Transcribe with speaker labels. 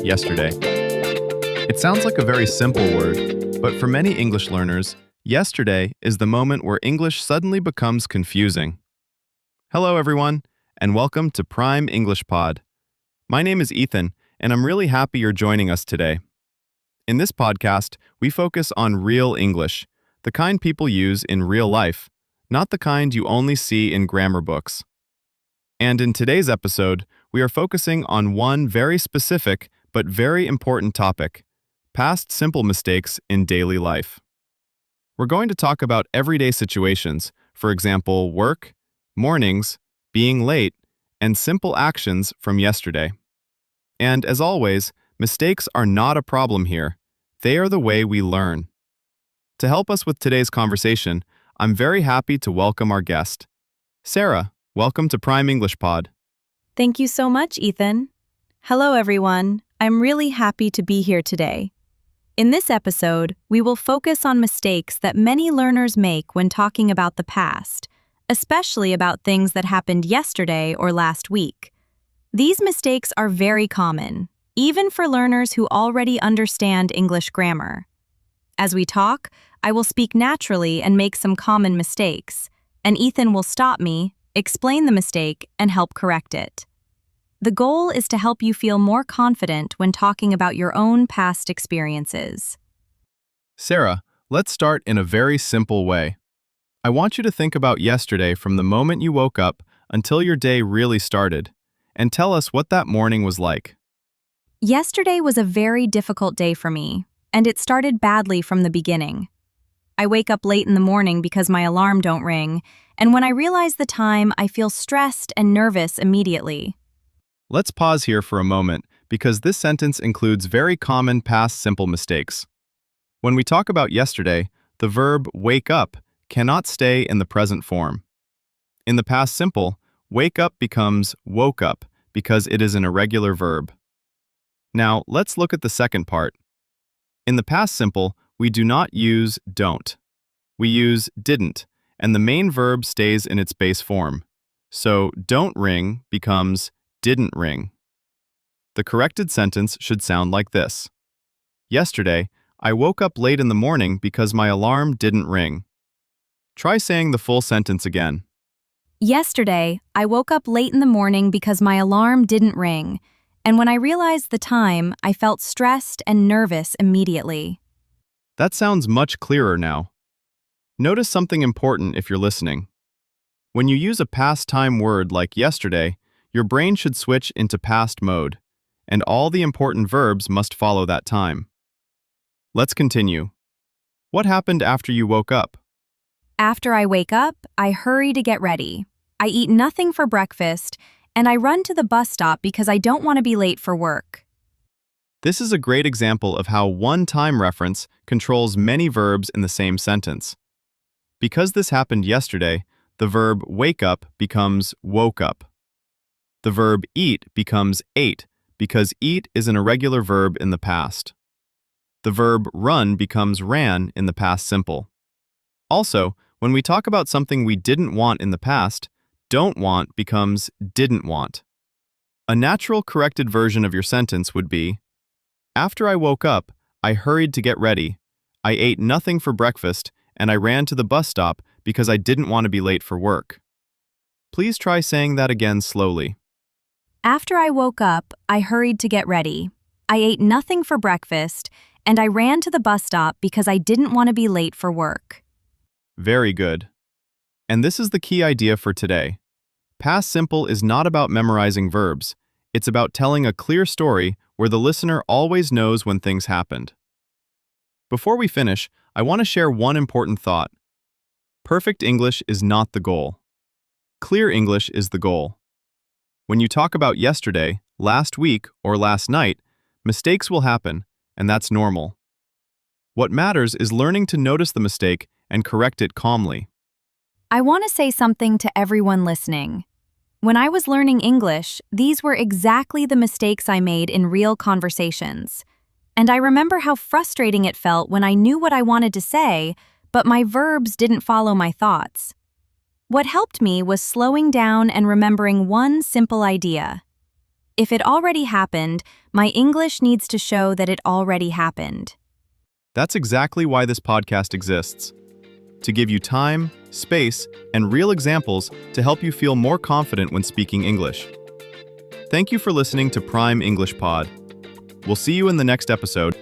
Speaker 1: yesterday. It sounds like a very simple word, but for many English learners, yesterday is the moment where English suddenly becomes confusing. Hello, everyone, and welcome to Prime English Pod. My name is Ethan, and I'm really happy you're joining us today. In this podcast, we focus on real English, the kind people use in real life, not the kind you only see in grammar books. And in today's episode, we are focusing on one very specific but very important topic: past simple mistakes in daily life. We're going to talk about everyday situations, for example, work, mornings, being late, and simple actions from yesterday. And as always, mistakes are not a problem here. They are the way we learn. To help us with today's conversation, I'm very happy to welcome our guest. Sarah, welcome to Prime English Pod.
Speaker 2: Thank you so much, Ethan. Hello, everyone. I'm really happy to be here today. In this episode, we will focus on mistakes that many learners make when talking about the past, especially about things that happened yesterday or last week. These mistakes are very common, even for learners who already understand English grammar. As we talk, I will speak naturally and make some common mistakes, and Ethan will stop me, explain the mistake, and help correct it. The goal is to help you feel more confident when talking about your own past experiences.
Speaker 1: Sarah, let's start in a very simple way. I want you to think about yesterday from the moment you woke up until your day really started, and tell us what that morning was like.
Speaker 2: Yesterday was a very difficult day for me, and it started badly from the beginning. I wake up late in the morning because my alarm don't ring, and when I realize the time, I feel stressed and nervous immediately.
Speaker 1: Let's pause here for a moment because this sentence includes very common past simple mistakes. When we talk about yesterday, the verb wake up cannot stay in the present form. In the past simple, wake up becomes woke up because it is an irregular verb. Now, let's look at the second part. In the past simple, we do not use don't. We use didn't, and the main verb stays in its base form. So, don't ring becomes didn't ring. The corrected sentence should sound like this. Yesterday, I woke up late in the morning because my alarm didn't ring. Try saying the full sentence again.
Speaker 2: Yesterday, I woke up late in the morning because my alarm didn't ring, and when I realized the time, I felt stressed and nervous immediately.
Speaker 1: That sounds much clearer now. Notice something important if you're listening. When you use a past time word like yesterday, your brain should switch into past mode, and all the important verbs must follow that time. Let's continue. What happened after you woke up?
Speaker 2: After I wake up, I hurry to get ready. I eat nothing for breakfast, and I run to the bus stop because I don't want to be late for work.
Speaker 1: This is a great example of how one time reference controls many verbs in the same sentence. Because this happened yesterday, the verb wake up becomes woke up. The verb eat becomes ate because eat is an irregular verb in the past. The verb run becomes ran in the past simple. Also, when we talk about something we didn't want in the past, don't want becomes didn't want. A natural corrected version of your sentence would be, after I woke up, I hurried to get ready. I ate nothing for breakfast, and I ran to the bus stop because I didn't want to be late for work. Please try saying that again slowly.
Speaker 2: After I woke up, I hurried to get ready. I ate nothing for breakfast, and I ran to the bus stop because I didn't want to be late for work.
Speaker 1: Very good. And this is the key idea for today. Past simple is not about memorizing verbs. It's about telling a clear story where the listener always knows when things happened. Before we finish, I want to share one important thought. Perfect English is not the goal. Clear English is the goal. When you talk about yesterday, last week, or last night, mistakes will happen, and that's normal. What matters is learning to notice the mistake and correct it calmly.
Speaker 2: I want to say something to everyone listening. When I was learning English, these were exactly the mistakes I made in real conversations. And I remember how frustrating it felt when I knew what I wanted to say, but my verbs didn't follow my thoughts. What helped me was slowing down and remembering one simple idea. If it already happened, my English needs to show that it already happened.
Speaker 1: That's exactly why this podcast exists. To give you time, space, and real examples to help you feel more confident when speaking English. Thank you for listening to Prime English Pod. We'll see you in the next episode.